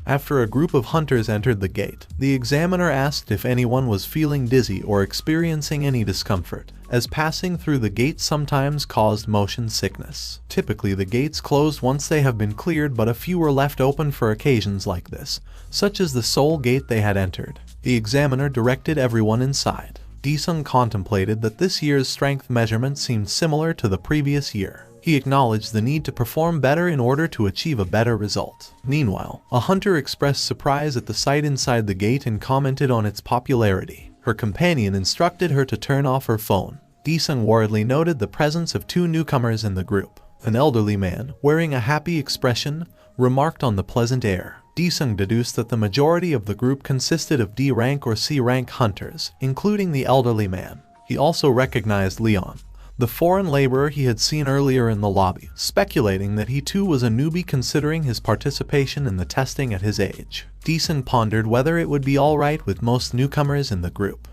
After a group of hunters entered the gate, the examiner asked if anyone was feeling dizzy or experiencing any discomfort, as passing through the gate sometimes caused motion sickness. Typically the gates closed once they have been cleared, but a few were left open for occasions like this, such as the sole gate they had entered. The examiner directed everyone inside. Disung contemplated that this year's strength measurement seemed similar to the previous year. He acknowledged the need to perform better in order to achieve a better result. Meanwhile, a hunter expressed surprise at the sight inside the gate and commented on its popularity. Her companion instructed her to turn off her phone. Disung worriedly noted the presence of two newcomers in the group. An elderly man, wearing a happy expression, remarked on the pleasant air. Disung deduced that the majority of the group consisted of D rank or C rank hunters, including the elderly man. He also recognized Leon, the foreign laborer he had seen earlier in the lobby, speculating that he too was a newbie considering his participation in the testing at his age. Disung pondered whether it would be alright with most newcomers in the group.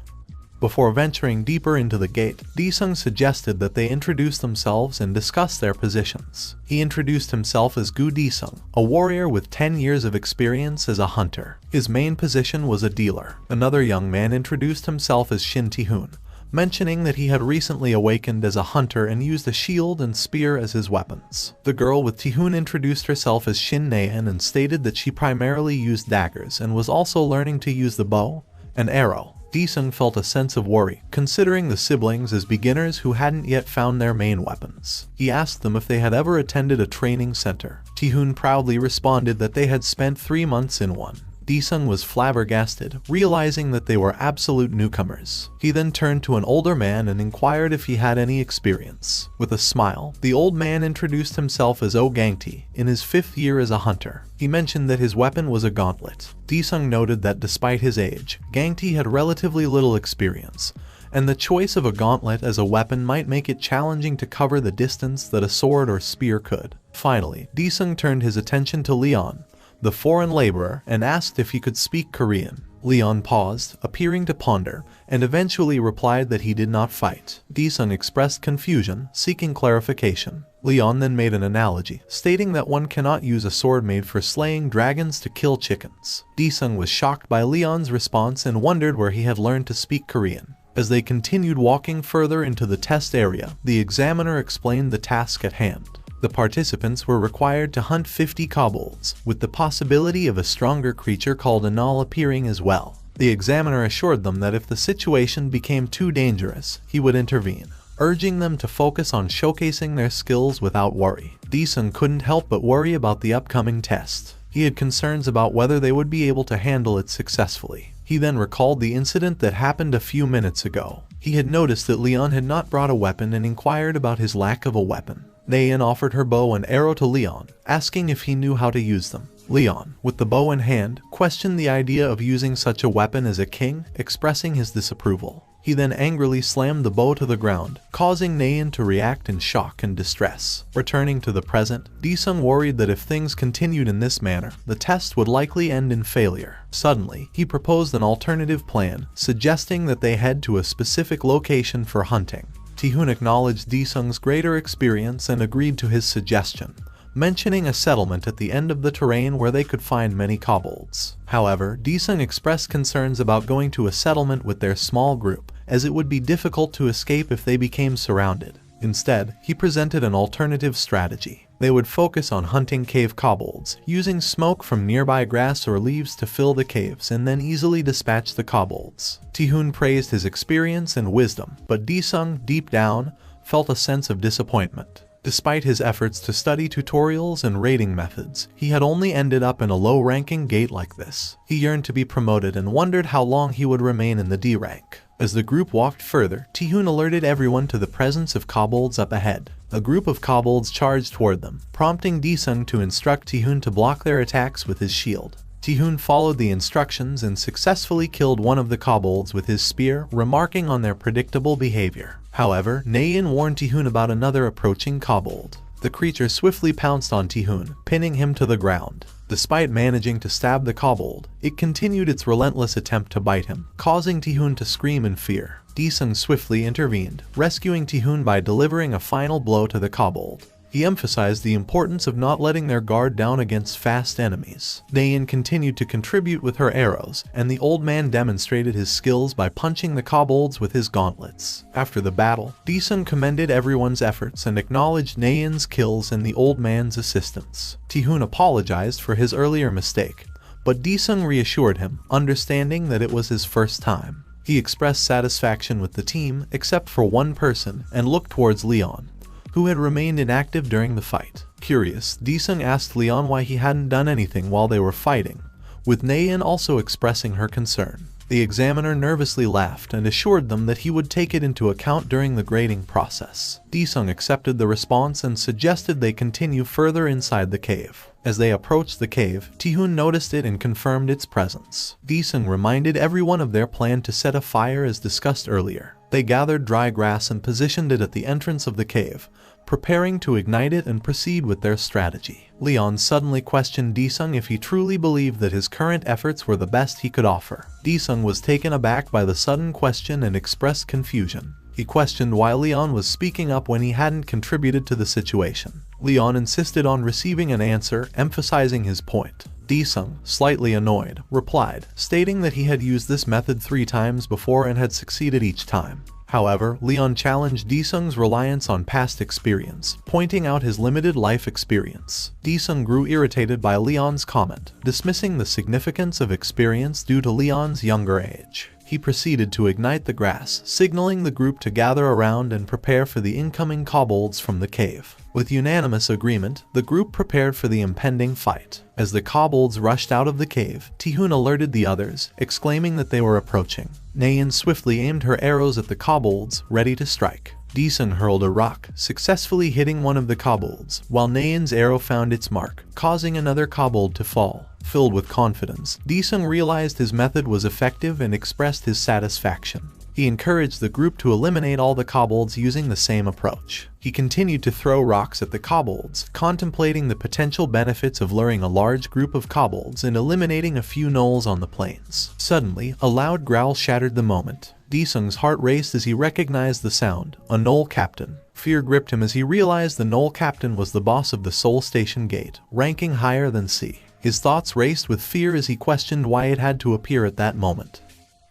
Before venturing deeper into the gate, Disung suggested that they introduce themselves and discuss their positions. He introduced himself as Gu Disung, a warrior with 10 years of experience as a hunter. His main position was a dealer. Another young man introduced himself as Shin Tihun, mentioning that he had recently awakened as a hunter and used a shield and spear as his weapons. The girl with Tihun introduced herself as Shin Naehan and stated that she primarily used daggers and was also learning to use the bow and arrow. Disung felt a sense of worry, considering the siblings as beginners who hadn't yet found their main weapons. He asked them if they had ever attended a training center. Tihun proudly responded that they had spent 3 months in one. Disung was flabbergasted, realizing that they were absolute newcomers. He then turned to an older man and inquired if he had any experience. With a smile, the old man introduced himself as Oh Gangti, in his 5th year as a hunter. He mentioned that his weapon was a gauntlet. Disung noted that despite his age, Gangti had relatively little experience, and the choice of a gauntlet as a weapon might make it challenging to cover the distance that a sword or spear could. Finally, Disung turned his attention to Leon, the foreign laborer, and asked if he could speak Korean. Leon paused, appearing to ponder, and eventually replied that he did not fight. Disung expressed confusion, seeking clarification. Leon then made an analogy, stating that one cannot use a sword made for slaying dragons to kill chickens. Disung was shocked by Leon's response and wondered where he had learned to speak Korean. As they continued walking further into the test area, the examiner explained the task at hand. The participants were required to hunt 50 kobolds, with the possibility of a stronger creature called a Null appearing as well. The examiner assured them that if the situation became too dangerous, he would intervene, urging them to focus on showcasing their skills without worry. Disung couldn't help but worry about the upcoming test. He had concerns about whether they would be able to handle it successfully. He then recalled the incident that happened a few minutes ago. He had noticed that Leon had not brought a weapon and inquired about his lack of a weapon. Naehan offered her bow and arrow to Leon, asking if he knew how to use them. Leon, with the bow in hand, questioned the idea of using such a weapon as a king, expressing his disapproval. He then angrily slammed the bow to the ground, causing Naehan to react in shock and distress. Returning to the present, Disung worried that if things continued in this manner, the test would likely end in failure. Suddenly, he proposed an alternative plan, suggesting that they head to a specific location for hunting. Tihun acknowledged Disung's greater experience and agreed to his suggestion, mentioning a settlement at the end of the terrain where they could find many kobolds. However, Disung expressed concerns about going to a settlement with their small group, as it would be difficult to escape if they became surrounded. Instead, he presented an alternative strategy. They would focus on hunting cave kobolds, using smoke from nearby grass or leaves to fill the caves and then easily dispatch the kobolds. Tihun praised his experience and wisdom, but Disung, deep down, felt a sense of disappointment. Despite his efforts to study tutorials and raiding methods, he had only ended up in a low-ranking gate like this. He yearned to be promoted and wondered how long he would remain in the D rank. As the group walked further, Tihun alerted everyone to the presence of kobolds up ahead. A group of kobolds charged toward them, prompting Disung to instruct Tihun to block their attacks with his shield. Tihun followed the instructions and successfully killed one of the kobolds with his spear, remarking on their predictable behavior. However, Naehan warned Tihun about another approaching kobold. The creature swiftly pounced on Tihun, pinning him to the ground. Despite managing to stab the kobold, it continued its relentless attempt to bite him, causing Tihun to scream in fear. Disung swiftly intervened, rescuing Tihun by delivering a final blow to the kobold. He emphasized the importance of not letting their guard down against fast enemies. Naeun continued to contribute with her arrows, and the old man demonstrated his skills by punching the kobolds with his gauntlets. After the battle, Disung commended everyone's efforts and acknowledged Naeun's kills and the old man's assistance. Ti-Hun apologized for his earlier mistake, but Disung reassured him, understanding that it was his first time. He expressed satisfaction with the team, except for one person, and looked towards Leon, who had remained inactive during the fight. Curious, Disung asked Leon why he hadn't done anything while they were fighting, with Naeun also expressing her concern. The examiner nervously laughed and assured them that he would take it into account during the grading process. Disung accepted the response and suggested they continue further inside the cave. As they approached the cave, Ti-Hun noticed it and confirmed its presence. Disung reminded everyone of their plan to set a fire as discussed earlier. They gathered dry grass and positioned it at the entrance of the cave, preparing to ignite it and proceed with their strategy. Leon suddenly questioned Disung if he truly believed that his current efforts were the best he could offer. Disung was taken aback by the sudden question and expressed confusion. He questioned why Leon was speaking up when he hadn't contributed to the situation. Leon insisted on receiving an answer, emphasizing his point. Disung, slightly annoyed, replied, stating that he had used this method 3 times before and had succeeded each time. However, Leon challenged Disung's reliance on past experience, pointing out his limited life experience. Disung grew irritated by Leon's comment, dismissing the significance of experience due to Leon's younger age. He proceeded to ignite the grass, signaling the group to gather around and prepare for the incoming kobolds from the cave. With unanimous agreement, the group prepared for the impending fight. As the kobolds rushed out of the cave, Ti-Hun alerted the others, exclaiming that they were approaching. Naeun swiftly aimed her arrows at the kobolds, ready to strike. Disung hurled a rock, successfully hitting one of the kobolds, while Naeun's arrow found its mark, causing another kobold to fall. Filled with confidence, Disung realized his method was effective and expressed his satisfaction. He encouraged the group to eliminate all the kobolds using the same approach. He continued to throw rocks at the kobolds, contemplating the potential benefits of luring a large group of kobolds and eliminating a few gnolls on the plains. Suddenly, a loud growl shattered the moment. Disung's heart raced as he recognized the sound, a gnoll captain. Fear gripped him as he realized the gnoll captain was the boss of the Soul Station Gate, ranking higher than C. His thoughts raced with fear as he questioned why it had to appear at that moment.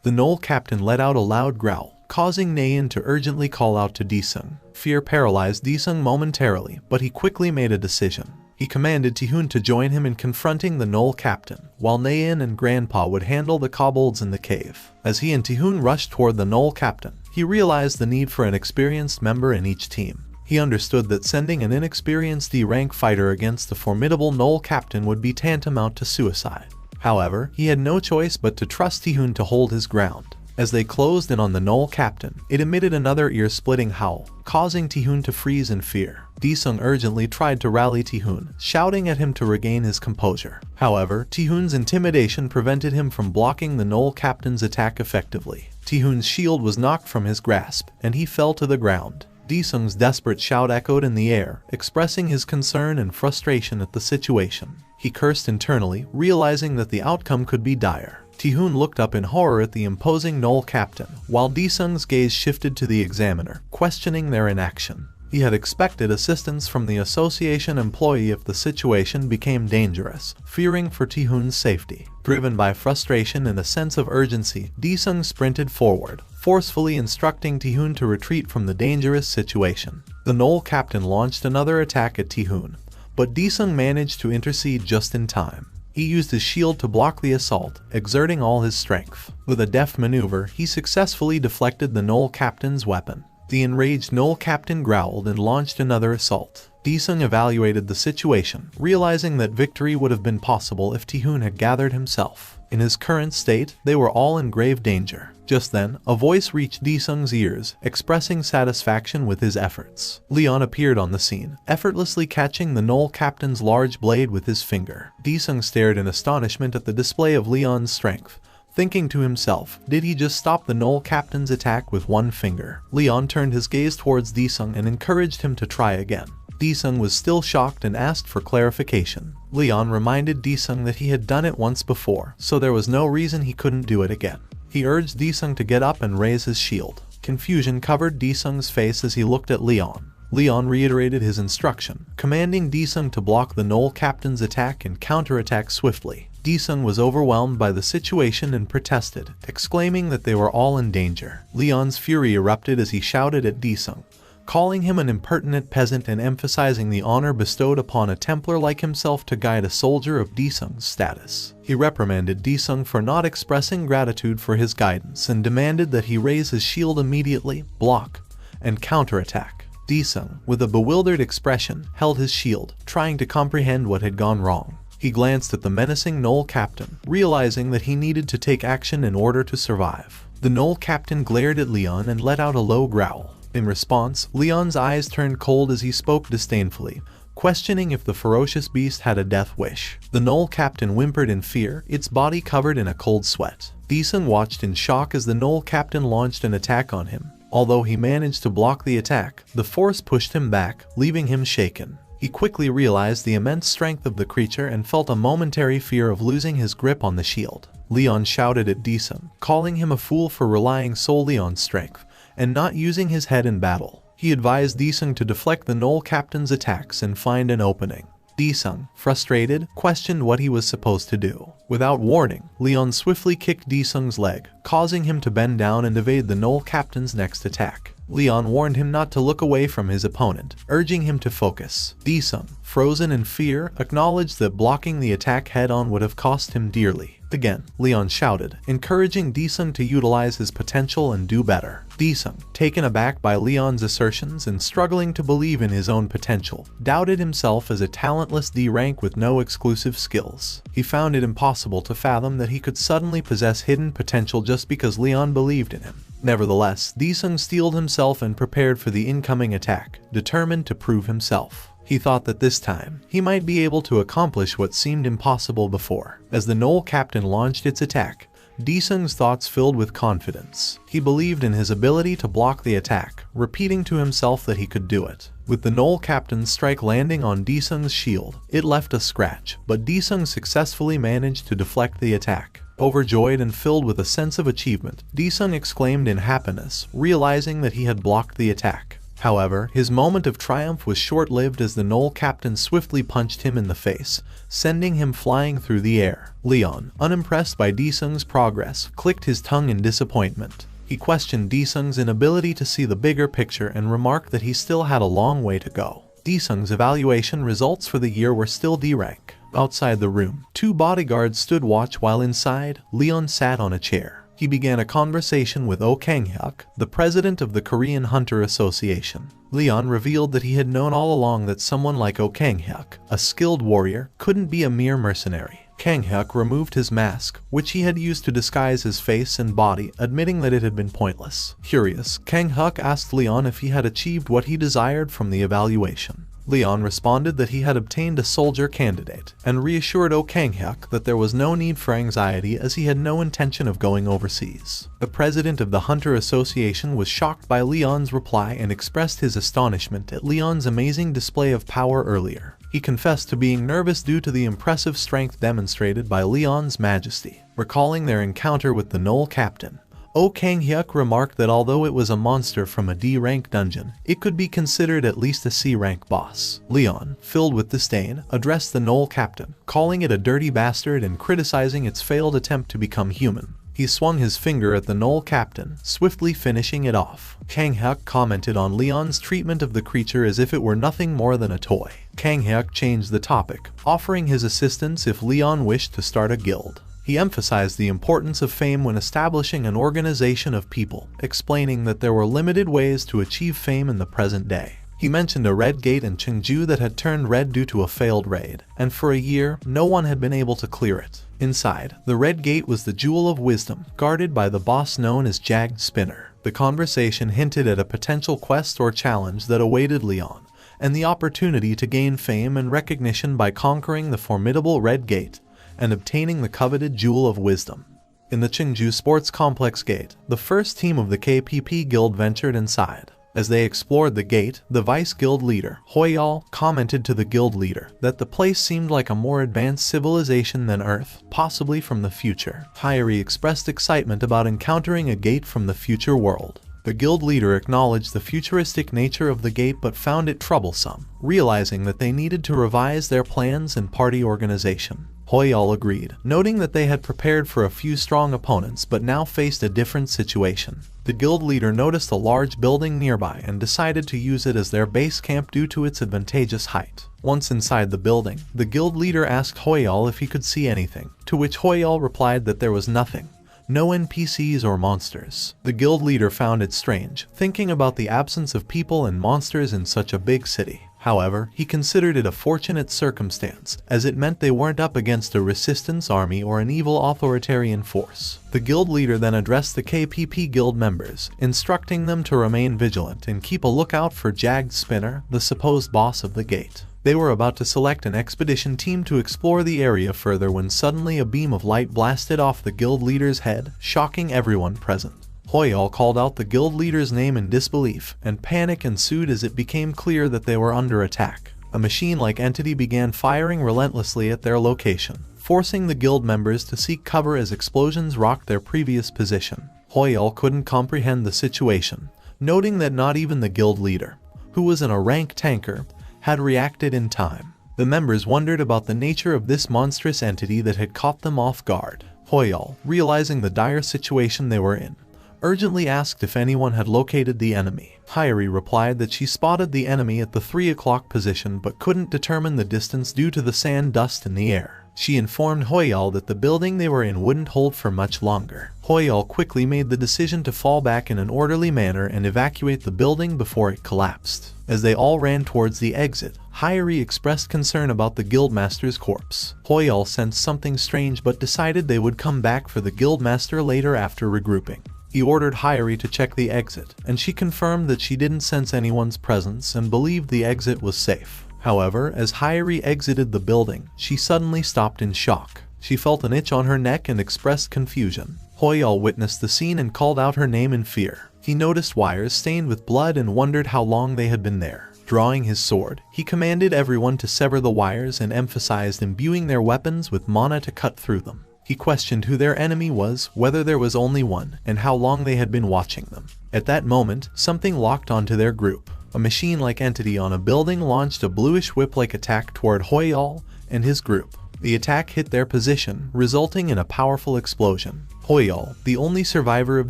The gnoll captain let out a loud growl, causing Naeun to urgently call out to Disung. Fear paralyzed Disung momentarily, but he quickly made a decision. He commanded Ti-Hun to join him in confronting the gnoll captain, while Naeun and Grandpa would handle the kobolds in the cave. As he and Ti-Hun rushed toward the gnoll captain, he realized the need for an experienced member in each team. He understood that sending an inexperienced D-rank fighter against the formidable gnoll captain would be tantamount to suicide. However, he had no choice but to trust Ti-Hun to hold his ground. As they closed in on the gnoll captain, it emitted another ear-splitting howl, causing Ti-Hun to freeze in fear. Disung urgently tried to rally Ti-Hun, shouting at him to regain his composure. However, Ti-Hun's intimidation prevented him from blocking the gnoll captain's attack effectively. Ti-Hun's shield was knocked from his grasp, and he fell to the ground. Disung's desperate shout echoed in the air, expressing his concern and frustration at the situation. He cursed internally, realizing that the outcome could be dire. Ti-Hun looked up in horror at the imposing gnoll captain, while Disung's gaze shifted to the examiner, questioning their inaction. He had expected assistance from the association employee if the situation became dangerous, fearing for Ti-Hun's safety. Driven by frustration and a sense of urgency, Disung sprinted forward, forcefully instructing Ti-Hun to retreat from the dangerous situation. The gnoll captain launched another attack at Ti-Hun, but Disung managed to intercede just in time. He used his shield to block the assault, exerting all his strength. With a deft maneuver, he successfully deflected the gnoll captain's weapon. The enraged gnoll captain growled and launched another assault. Disung evaluated the situation, realizing that victory would have been possible if Ti-Hun had gathered himself. In his current state, they were all in grave danger. Just then, a voice reached Disung's ears, expressing satisfaction with his efforts. Leon appeared on the scene, effortlessly catching the gnoll captain's large blade with his finger. Disung stared in astonishment at the display of Leon's strength, thinking to himself, did he just stop the gnoll captain's attack with one finger? Leon turned his gaze towards Disung and encouraged him to try again. Disung was still shocked and asked for clarification. Leon reminded Disung that he had done it once before, so there was no reason he couldn't do it again. He urged Disung to get up and raise his shield. Confusion covered Disung's face as he looked at Leon. Leon reiterated his instruction, commanding Disung to block the Knoll Captain's attack and counterattack swiftly. Disung was overwhelmed by the situation and protested, exclaiming that they were all in danger. Leon's fury erupted as he shouted at Disung, calling him an impertinent peasant and emphasizing the honor bestowed upon a Templar like himself to guide a soldier of Disung's status. He reprimanded Disung for not expressing gratitude for his guidance and demanded that he raise his shield immediately, block, and counterattack. Disung, with a bewildered expression, held his shield, trying to comprehend what had gone wrong. He glanced at the menacing Knoll Captain, realizing that he needed to take action in order to survive. The Knoll Captain glared at Leon and let out a low growl. In response, Leon's eyes turned cold as he spoke disdainfully, questioning if the ferocious beast had a death wish. The Knoll Captain whimpered in fear, its body covered in a cold sweat. Disung watched in shock as the Knoll Captain launched an attack on him. Although he managed to block the attack, the force pushed him back, leaving him shaken. He quickly realized the immense strength of the creature and felt a momentary fear of losing his grip on the shield. Leon shouted at Disung, calling him a fool for relying solely on strength and not using his head in battle. He advised Disung to deflect the Knoll Captain's attacks and find an opening. Disung, frustrated, questioned what he was supposed to do. Without warning, Leon swiftly kicked Disung's leg, causing him to bend down and evade the Knoll Captain's next attack. Leon warned him not to look away from his opponent, urging him to focus. Disung, frozen in fear, acknowledged that blocking the attack head-on would have cost him dearly. Again, Leon shouted, encouraging Disung to utilize his potential and do better. Disung, taken aback by Leon's assertions and struggling to believe in his own potential, doubted himself as a talentless D rank with no exclusive skills. He found it impossible to fathom that he could suddenly possess hidden potential just because Leon believed in him. Nevertheless, Disung steeled himself and prepared for the incoming attack, determined to prove himself. He thought that this time, he might be able to accomplish what seemed impossible before. As the Knoll Captain launched its attack, Disung's thoughts filled with confidence. He believed in his ability to block the attack, repeating to himself that he could do it. With the Knoll Captain's strike landing on Disung's shield, it left a scratch, but Disung successfully managed to deflect the attack. Overjoyed and filled with a sense of achievement, Disung exclaimed in happiness, realizing that he had blocked the attack. However, his moment of triumph was short-lived as the Knoll Captain swiftly punched him in the face, sending him flying through the air. Leon, unimpressed by Disung's progress, clicked his tongue in disappointment. He questioned Disung's inability to see the bigger picture and remarked that he still had a long way to go. Disung's evaluation results for the year were still D rank. Outside the room, two bodyguards stood watch while inside, Leon sat on a chair. He began a conversation with Oh Kang-hyuk, the president of the Korean Hunter Association. Leon revealed that he had known all along that someone like Oh Kang-hyuk, a skilled warrior, couldn't be a mere mercenary. Kang-hyuk removed his mask, which he had used to disguise his face and body, admitting that it had been pointless. Curious, Kang-hyuk asked Leon if he had achieved what he desired from the evaluation. Leon responded that he had obtained a soldier candidate, and reassured Oh Kang-hyuk that there was no need for anxiety as he had no intention of going overseas. The president of the Hunter Association was shocked by Leon's reply and expressed his astonishment at Leon's amazing display of power earlier. He confessed to being nervous due to the impressive strength demonstrated by Leon's majesty. Recalling their encounter with the Knoll Captain, Oh Kang-hyuk remarked that although it was a monster from a D-rank dungeon, it could be considered at least a C-rank boss. Leon, filled with disdain, addressed the Knoll Captain, calling it a dirty bastard and criticizing its failed attempt to become human. He swung his finger at the Knoll Captain, swiftly finishing it off. Kang-hyuk commented on Leon's treatment of the creature as if it were nothing more than a toy. Kang-hyuk changed the topic, offering his assistance if Leon wished to start a guild. He emphasized the importance of fame when establishing an organization of people, explaining that there were limited ways to achieve fame in the present day. He mentioned a red gate in Cheongju that had turned red due to a failed raid, and for a year, no one had been able to clear it. Inside, the red gate was the Jewel of Wisdom, guarded by the boss known as Jagged Spinner. The conversation hinted at a potential quest or challenge that awaited Leon, and the opportunity to gain fame and recognition by conquering the formidable red gate and obtaining the coveted Jewel of Wisdom. In the Cheongju Sports Complex gate, the first team of the KPP Guild ventured inside. As they explored the gate, the vice guild leader, Hoyal, commented to the guild leader that the place seemed like a more advanced civilization than Earth, possibly from the future. Hyori expressed excitement about encountering a gate from the future world. The guild leader acknowledged the futuristic nature of the gate but found it troublesome, realizing that they needed to revise their plans and party organization. Hoyal agreed, noting that they had prepared for a few strong opponents but now faced a different situation. The guild leader noticed a large building nearby and decided to use it as their base camp due to its advantageous height. Once inside the building, the guild leader asked Hoyal if he could see anything, to which Hoyal replied that there was nothing. No NPCs or monsters. The guild leader found it strange, thinking about the absence of people and monsters in such a big city. However, he considered it a fortunate circumstance, as it meant they weren't up against a resistance army or an evil authoritarian force. The guild leader then addressed the KPP guild members, instructing them to remain vigilant and keep a lookout for Jagged Spinner, the supposed boss of the gate. They were about to select an expedition team to explore the area further when suddenly a beam of light blasted off the guild leader's head, shocking everyone present. Hoyal called out the guild leader's name in disbelief, and panic ensued as it became clear that they were under attack. A machine-like entity began firing relentlessly at their location, forcing the guild members to seek cover as explosions rocked their previous position. Hoyal couldn't comprehend the situation, noting that not even the guild leader, who was in a rank tanker, had reacted in time. The members wondered about the nature of this monstrous entity that had caught them off guard. Hoyal, realizing the dire situation they were in, urgently asked if anyone had located the enemy. Hyrie replied that she spotted the enemy at the 3 o'clock position but couldn't determine the distance due to the sand dust in the air. She informed Hoyal that the building they were in wouldn't hold for much longer. Hoyal quickly made the decision to fall back in an orderly manner and evacuate the building before it collapsed. As they all ran towards the exit, Hyrie expressed concern about the guildmaster's corpse. Hoyal sensed something strange but decided they would come back for the guildmaster later after regrouping. He ordered Hyrie to check the exit, and she confirmed that she didn't sense anyone's presence and believed the exit was safe. However, as Hyrie exited the building, she suddenly stopped in shock. She felt an itch on her neck and expressed confusion. Hoyal witnessed the scene and called out her name in fear. He noticed wires stained with blood and wondered how long they had been there. Drawing his sword, he commanded everyone to sever the wires and emphasized imbuing their weapons with mana to cut through them. He questioned who their enemy was, whether there was only one, and how long they had been watching them. At that moment, something locked onto their group. A machine-like entity on a building launched a bluish whip-like attack toward Hoyal and his group. The attack hit their position, resulting in a powerful explosion. Hoyal, the only survivor of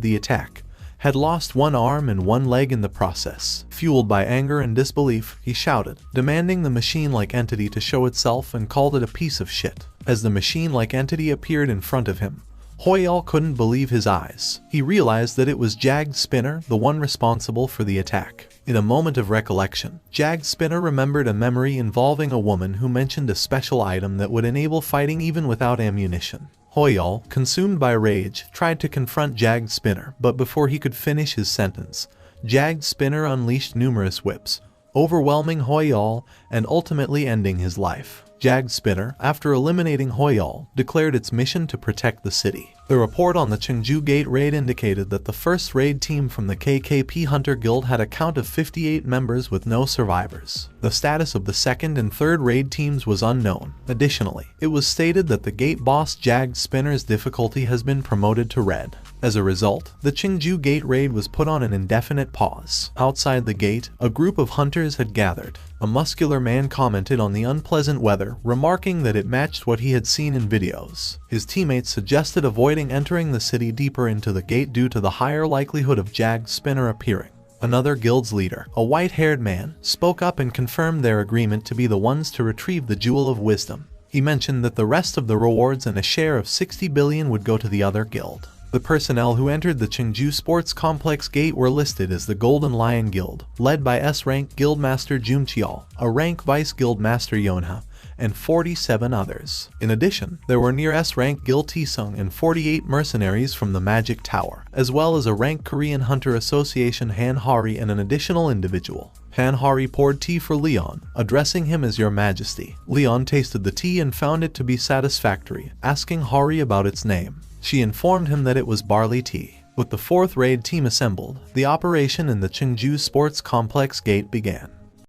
the attack, had lost one arm and one leg in the process. Fueled by anger and disbelief, he shouted, demanding the machine-like entity to show itself and called it a piece of shit. As the machine-like entity appeared in front of him, Hoyal couldn't believe his eyes. He realized that it was Jagged Spinner, the one responsible for the attack. In a moment of recollection, Jagged Spinner remembered a memory involving a woman who mentioned a special item that would enable fighting even without ammunition. Hoyal, consumed by rage, tried to confront Jagged Spinner, but before he could finish his sentence, Jagged Spinner unleashed numerous whips, overwhelming Hoyal and ultimately ending his life. Jagged Spinner, after eliminating Hoyal, declared its mission to protect the city. The report on the Chengju Gate raid indicated that the first raid team from the KKP Hunter Guild had a count of 58 members with no survivors. The status of the second and third raid teams was unknown. Additionally, it was stated that the gate boss Jagged Spinner's difficulty has been promoted to red. As a result, the Chengju Gate raid was put on an indefinite pause. Outside the gate, a group of hunters had gathered. A muscular man commented on the unpleasant weather, remarking that it matched what he had seen in videos. His teammates suggested avoiding entering the city deeper into the gate due to the higher likelihood of Jagged Spinner appearing. Another guild's leader, a white-haired man, spoke up and confirmed their agreement to be the ones to retrieve the Jewel of Wisdom. He mentioned that the rest of the rewards and a share of 60 billion would go to the other guild. The personnel who entered the Chengju Sports Complex Gate were listed as the Golden Lion Guild, led by S-Rank Guildmaster Jumchial, a Rank Vice Guildmaster Yonha, and 47 others. In addition, there were near S-Rank Gil Tisung and 48 mercenaries from the Magic Tower, as well as a Rank Korean Hunter Association Han Hari and an additional individual. Han Hari poured tea for Leon, addressing him as Your Majesty. Leon tasted the tea and found it to be satisfactory, asking Hari about its name. She informed him that it was barley tea. With the fourth raid team assembled, the operation in the Chengju Sports Complex Gate began.